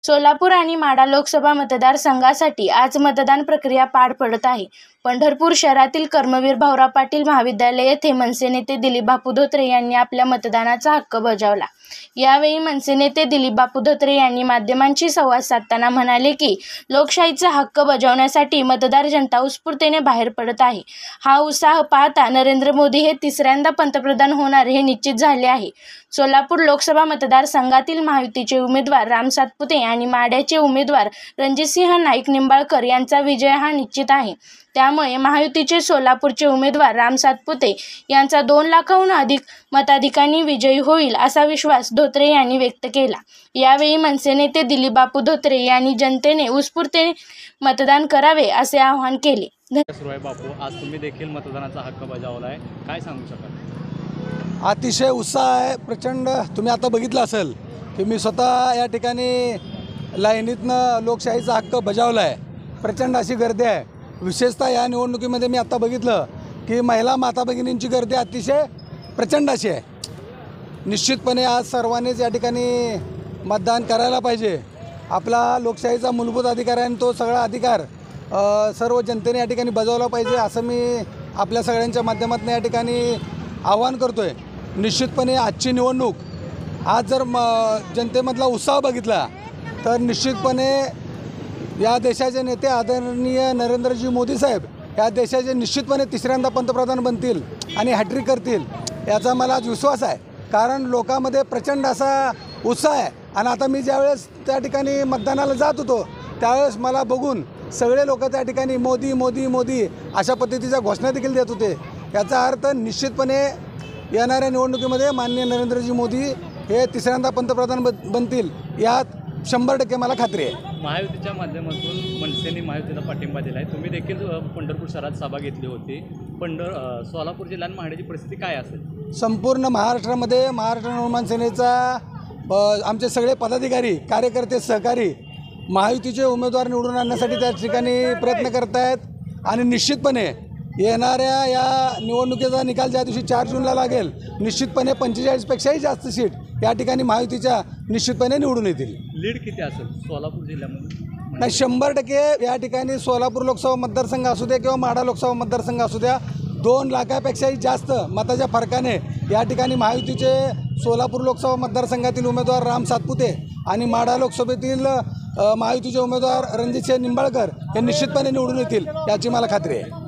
सोलापूर आणि माढा लोकसभा मतदारसंघासाठी आज मतदान प्रक्रिया पार पडत आहे. पंढरपूर शहरातील कर्मवीर भाऊराव पाटील महाविद्यालय येथे मनसे नेते दिलीप बापू धोत्रे यांनी आपल्या मतदानाचा हक्क बजावला. यावेळी मनसे नेते दिलीप बापू धोत्रे यांनी माध्यमांशी संवाद साधताना म्हणाले की लोकशाहीचा हक्क बजावण्यासाठी मतदार जनता उत्स्फूर्तपणे बाहेर पडत आहे. हा उत्साह पाहता नरेंद्र मोदी हे तिसऱ्यांदा पंतप्रधान होणार हे निश्चित झाले आहे. सोलापूर लोकसभा मतदारसंघातील महायुतीचे उमेदवार राम सातपुते आणि माढ्याचे उमेदवार रणजितसिंह नाईक निंबाळकर यांचा विजय हा निश्चित आहे. त्यामुळे महायुतीचे सोलापूरचे उमेदवार राम सातपुते यांचा 2 लाखाहून अधिक मताधिक्याने विजयी होईल असा विश्वास धोत्रे यांनी व्यक्त केला. यावेळी मनसे नेते दिलीप बापू धोत्रे यांनी जनतेने उत्स्फूर्तपणे मतदान करावे असे आवाहन केले. बापू, आज तुम्ही देखील मतदानाचा हक्क बजावला आहे, काय सांगू शकाल? अतिशय उत्साह आहे प्रचंड. तुम्ही आता बघितलं असेल की मी स्वतः या ठिकाणी लाईनीतनं लोकशाहीचा हक्क बजावला आहे. प्रचंड अशी गर्दी आहे. विशेषतः या निवडणुकीमध्ये मी आता बघितलं की महिला माता भगिनींची गर्दी अतिशय प्रचंड अशी आहे. निश्चितपणे आज सर्वांनीच या ठिकाणी मतदान करायला पाहिजे. आपला लोकशाहीचा मूलभूत अधिकार आहे आणि तो सगळा अधिकार सर्व जनतेने या ठिकाणी बजावला पाहिजे असं मी आपल्या सगळ्यांच्या माध्यमातून या ठिकाणी आवाहन करतो आहे. निश्चितपणे आजची निवडणूक आज जर जनतेमधला उत्साह बघितला तर निश्चितपणे या देशाचे नेते आदरणीय नरेंद्रजी मोदी साहेब या देशाचे निश्चितपणे तिसऱ्यांदा पंतप्रधान बनतील आणि हॅट्रिक करतील याचा मला आज विश्वास आहे. कारण लोकांमध्ये प्रचंड असा उत्साह आहे. आणि आता मी ज्यावेळेस त्या ठिकाणी मतदानाला जात होतो त्यावेळेस मला बघून सगळे लोक त्या ठिकाणी मोदी मोदी मोदी अशा पद्धतीच्या घोषणा देखील देत होते. याचा अर्थ निश्चितपणे येणाऱ्या निवडणुकीमध्ये माननीय नरेंद्रजी मोदी हे तिसऱ्यांदा पंतप्रधान बनतील यात 100% मला खात्री आहे. महायुतीच्या माध्यमातून मनसेने महायुतीला पाठिंबा दिला आहे. तुम्ही देखील पंढरपूर शहरात सभा घेतली होती. सोलापूर जिल्हा आणि माढ्याची परिस्थिती काय असेल? संपूर्ण महाराष्ट्रामध्ये महाराष्ट्र नवनिर्माण सेनेचा आमचे सगळे पदाधिकारी कार्यकर्ते सहकारी महायुतीचे उमेदवार निवडून आणण्यासाठी त्या ठिकाणी प्रयत्न करत आहेत. आणि निश्चितपणे येणाऱ्या या निवडणुकीचा निकाल ज्या दिवशी 4 जूनला लागेल निश्चितपणे 45पेक्षाही जास्त सीट या ठिकाणी महायुतीच्या निश्चितपणे निवडून येतील. लीड किती असेल सोलापूर जिल्ह्यामध्ये? नाही, 100% या ठिकाणी सोलापूर लोकसभा मतदारसंघ असू द्या किंवा माढा लोकसभा मतदारसंघ असू द्या 2 लाखापेक्षाही जास्त मताच्या फरकाने या ठिकाणी महायुतीचे सोलापूर लोकसभा मतदारसंघातील उमेदवार राम सातपुते आणि माढा लोकसभेतील महायुतीचे उमेदवार रणजितसिंह निंबाळकर हे निश्चितपणे निवडून येतील याची मला खात्री आहे.